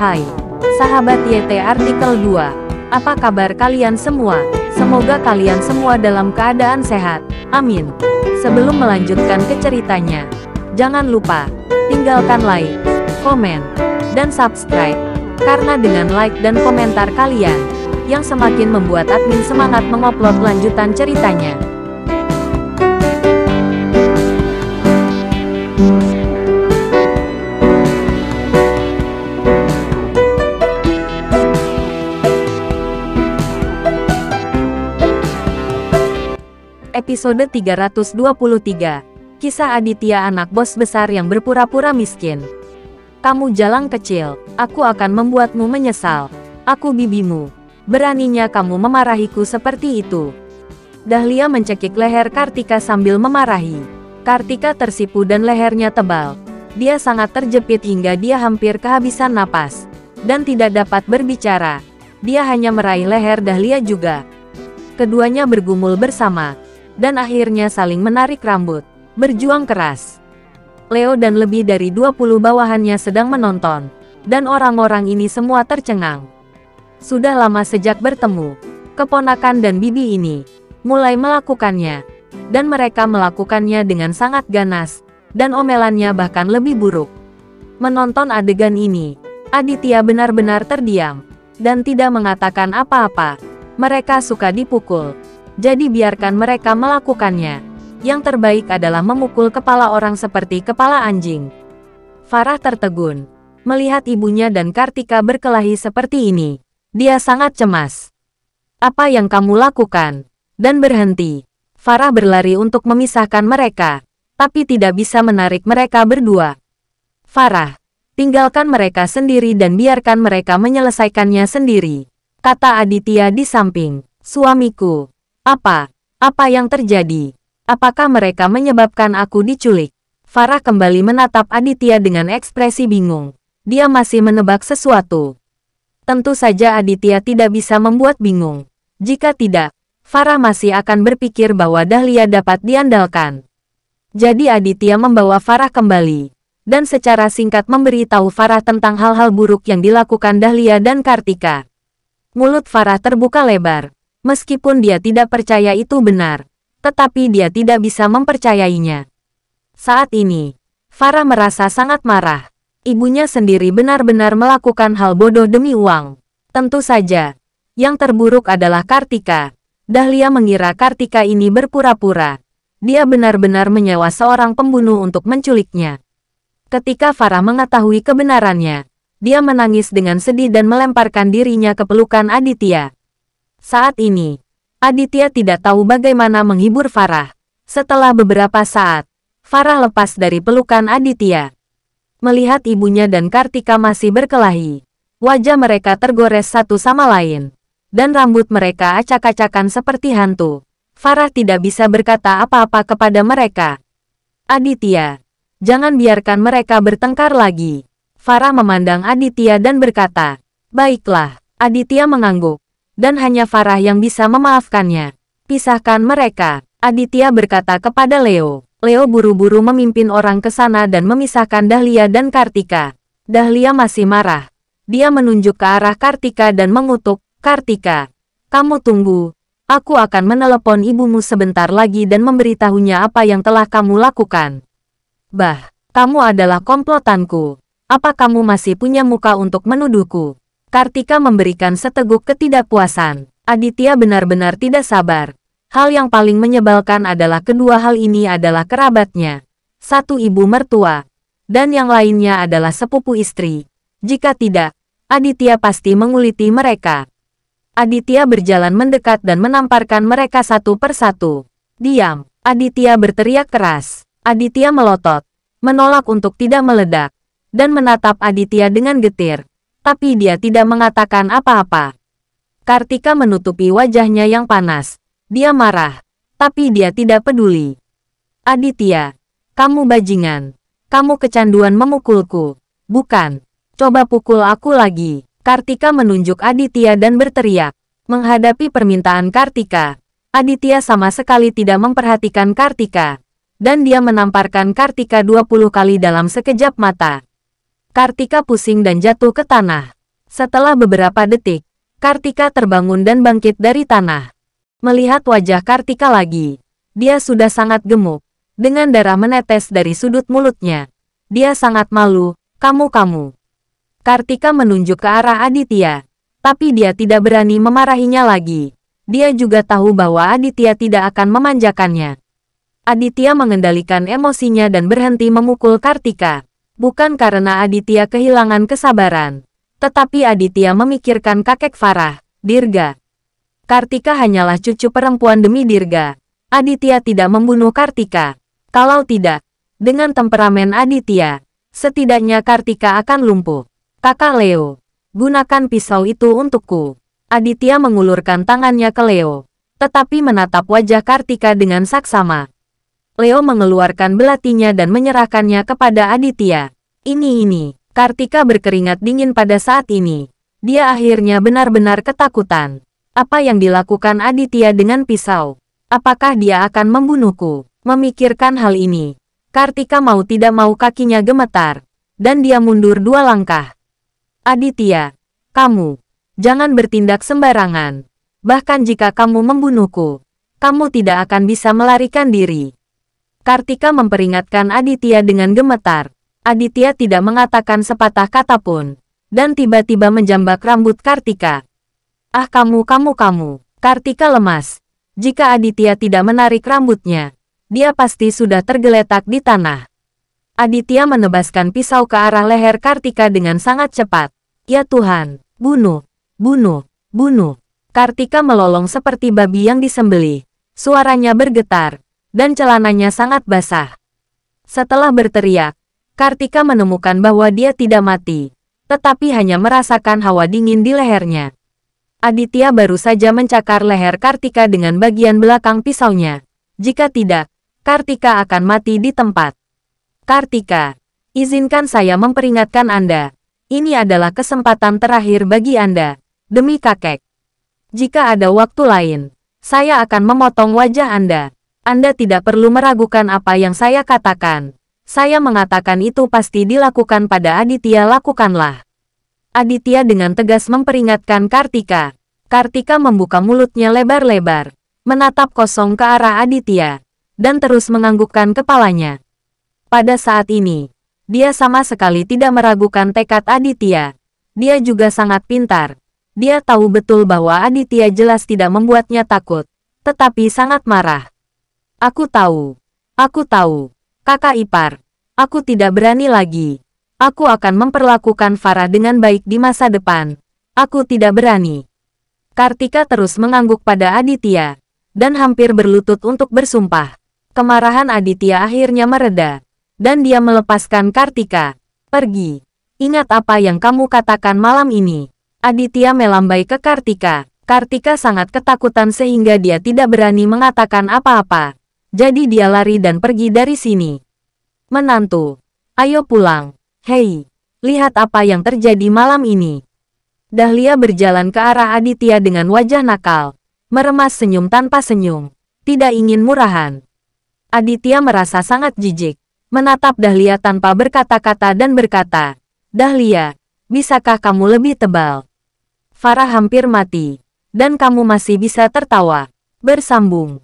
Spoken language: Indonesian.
Hai, sahabat YT Artikel 2. Apa kabar kalian semua? Semoga kalian semua dalam keadaan sehat. Amin. Sebelum melanjutkan ke ceritanya, jangan lupa tinggalkan like, komen, dan subscribe. Karena dengan like dan komentar kalian, yang semakin membuat admin semangat mengupload lanjutan ceritanya. Episode 323. Kisah Aditya, anak bos besar yang berpura-pura miskin. Kamu jalang kecil, aku akan membuatmu menyesal. Aku bibimu. Beraninya kamu memarahiku seperti itu. Dahlia mencekik leher Kartika sambil memarahi. Kartika tersipu dan lehernya tebal. Dia sangat terjepit hingga dia hampir kehabisan napas. Dan tidak dapat berbicara. Dia hanya meraih leher Dahlia juga. Keduanya bergumul bersama. Dan akhirnya saling menarik rambut. Berjuang keras. Leo dan lebih dari 20 bawahannya sedang menonton. Dan orang-orang ini semua tercengang. Sudah lama sejak bertemu, keponakan dan bibi ini mulai melakukannya. Dan mereka melakukannya dengan sangat ganas. Dan omelannya bahkan lebih buruk. Menonton adegan ini, Aditya benar-benar terdiam. Dan tidak mengatakan apa-apa. Mereka suka dipukul. Jadi biarkan mereka melakukannya. Yang terbaik adalah memukul kepala orang seperti kepala anjing. Farah tertegun. Melihat ibunya dan Kartika berkelahi seperti ini. Dia sangat cemas. Apa yang kamu lakukan? Dan berhenti. Farah berlari untuk memisahkan mereka. Tapi tidak bisa menarik mereka berdua. Farah, tinggalkan mereka sendiri dan biarkan mereka menyelesaikannya sendiri. Kata Aditya di samping. Suamiku. Apa yang terjadi? Apakah mereka menyebabkan aku diculik? Farah kembali menatap Aditya dengan ekspresi bingung. Dia masih menebak sesuatu. Tentu saja Aditya tidak bisa membuat bingung. Jika tidak, Farah masih akan berpikir bahwa Dahlia dapat diandalkan. Jadi Aditya membawa Farah kembali. Dan secara singkat memberitahu Farah tentang hal-hal buruk yang dilakukan Dahlia dan Kartika. Mulut Farah terbuka lebar. Meskipun dia tidak percaya itu benar, tetapi dia tidak bisa mempercayainya. Saat ini, Farah merasa sangat marah. Ibunya sendiri benar-benar melakukan hal bodoh demi uang. Tentu saja, yang terburuk adalah Kartika. Dahlia mengira Kartika ini berpura-pura. Dia benar-benar menyewa seorang pembunuh untuk menculiknya. Ketika Farah mengetahui kebenarannya, dia menangis dengan sedih dan melemparkan dirinya ke pelukan Aditya. Saat ini, Aditya tidak tahu bagaimana menghibur Farah. Setelah beberapa saat, Farah lepas dari pelukan Aditya. Melihat ibunya dan Kartika masih berkelahi, wajah mereka tergores satu sama lain. Dan rambut mereka acak-acakan seperti hantu. Farah tidak bisa berkata apa-apa kepada mereka. Aditya, jangan biarkan mereka bertengkar lagi. Farah memandang Aditya dan berkata, baiklah. Aditya mengangguk. Dan hanya Farah yang bisa memaafkannya. Pisahkan mereka, Aditya berkata kepada Leo. Leo buru-buru memimpin orang ke sana dan memisahkan Dahlia dan Kartika. Dahlia masih marah. Dia menunjuk ke arah Kartika dan mengutuk, Kartika, kamu tunggu. Aku akan menelepon ibumu sebentar lagi dan memberitahunya apa yang telah kamu lakukan. Bah, kamu adalah komplotanku. Apa kamu masih punya muka untuk menuduhku? Kartika memberikan seteguk ketidakpuasan. Aditya benar-benar tidak sabar. Hal yang paling menyebalkan adalah kedua hal ini adalah kerabatnya. Satu ibu mertua. Dan yang lainnya adalah sepupu istri. Jika tidak, Aditya pasti menguliti mereka. Aditya berjalan mendekat dan menamparkan mereka satu persatu. Diam. Aditya berteriak keras. Aditya melotot. Menolak untuk tidak meledak. Dan menatap Aditya dengan getir. Tapi dia tidak mengatakan apa-apa. Kartika menutupi wajahnya yang panas. Dia marah. Tapi dia tidak peduli. Aditya, kamu bajingan. Kamu kecanduan memukulku. Bukan. Coba pukul aku lagi. Kartika menunjuk Aditya dan berteriak. Menghadapi permintaan Kartika, Aditya sama sekali tidak memperhatikan Kartika. Dan dia menamparkan Kartika 20 kali dalam sekejap mata. Kartika pusing dan jatuh ke tanah. Setelah beberapa detik, Kartika terbangun dan bangkit dari tanah. Melihat wajah Kartika lagi, dia sudah sangat gemuk, dengan darah menetes dari sudut mulutnya. Dia sangat malu. Kamu. Kartika menunjuk ke arah Aditya, tapi dia tidak berani memarahinya lagi. Dia juga tahu bahwa Aditya tidak akan memanjakannya. Aditya mengendalikan emosinya dan berhenti memukul Kartika. Bukan karena Aditya kehilangan kesabaran, tetapi Aditya memikirkan kakek Farah, Dirga. Kartika hanyalah cucu perempuan demi Dirga. Aditya tidak membunuh Kartika. Kalau tidak, dengan temperamen Aditya, setidaknya Kartika akan lumpuh. Kakak Leo, gunakan pisau itu untukku. Aditya mengulurkan tangannya ke Leo, tetapi menatap wajah Kartika dengan saksama. Leo mengeluarkan belatinya dan menyerahkannya kepada Aditya. Ini. Kartika berkeringat dingin pada saat ini. Dia akhirnya benar-benar ketakutan. Apa yang dilakukan Aditya dengan pisau? Apakah dia akan membunuhku? Memikirkan hal ini, Kartika mau tidak mau kakinya gemetar, dan dia mundur 2 langkah. Aditya, kamu, jangan bertindak sembarangan. Bahkan jika kamu membunuhku, kamu tidak akan bisa melarikan diri. Kartika memperingatkan Aditya dengan gemetar. Aditya tidak mengatakan sepatah kata pun, dan tiba-tiba menjambak rambut Kartika. Ah kamu. Kartika lemas. Jika Aditya tidak menarik rambutnya, dia pasti sudah tergeletak di tanah. Aditya menebaskan pisau ke arah leher Kartika dengan sangat cepat. Ya Tuhan, bunuh. Kartika melolong seperti babi yang disembelih. Suaranya bergetar, dan celananya sangat basah. Setelah berteriak, Kartika menemukan bahwa dia tidak mati, tetapi hanya merasakan hawa dingin di lehernya. Aditya baru saja mencakar leher Kartika dengan bagian belakang pisaunya. Jika tidak, Kartika akan mati di tempat. Kartika, izinkan saya memperingatkan Anda. Ini adalah kesempatan terakhir bagi Anda. Demi kakek. Jika ada waktu lain, saya akan memotong wajah Anda. Anda tidak perlu meragukan apa yang saya katakan. Saya mengatakan itu pasti dilakukan pada Aditya, lakukanlah. Aditya dengan tegas memperingatkan Kartika. Kartika membuka mulutnya lebar-lebar, menatap kosong ke arah Aditya, dan terus menganggukkan kepalanya. Pada saat ini, dia sama sekali tidak meragukan tekad Aditya. Dia juga sangat pintar. Dia tahu betul bahwa Aditya jelas tidak membuatnya takut, tetapi sangat marah. Aku tahu, kakak ipar. Aku tidak berani lagi. Aku akan memperlakukan Farah dengan baik di masa depan. Aku tidak berani. Kartika terus mengangguk pada Aditya, dan hampir berlutut untuk bersumpah. Kemarahan Aditya akhirnya mereda, dan dia melepaskan Kartika. Pergi. Ingat apa yang kamu katakan malam ini. Aditya melambai ke Kartika. Kartika sangat ketakutan sehingga dia tidak berani mengatakan apa-apa. Jadi dia lari dan pergi dari sini. Menantu, ayo pulang. Hei, lihat apa yang terjadi malam ini. Dahlia berjalan ke arah Aditya dengan wajah nakal, meremas senyum tanpa senyum, tidak ingin murahan. Aditya merasa sangat jijik, menatap Dahlia tanpa berkata-kata dan berkata, Dahlia, bisakah kamu lebih tebal? Farah hampir mati, dan kamu masih bisa tertawa. Bersambung.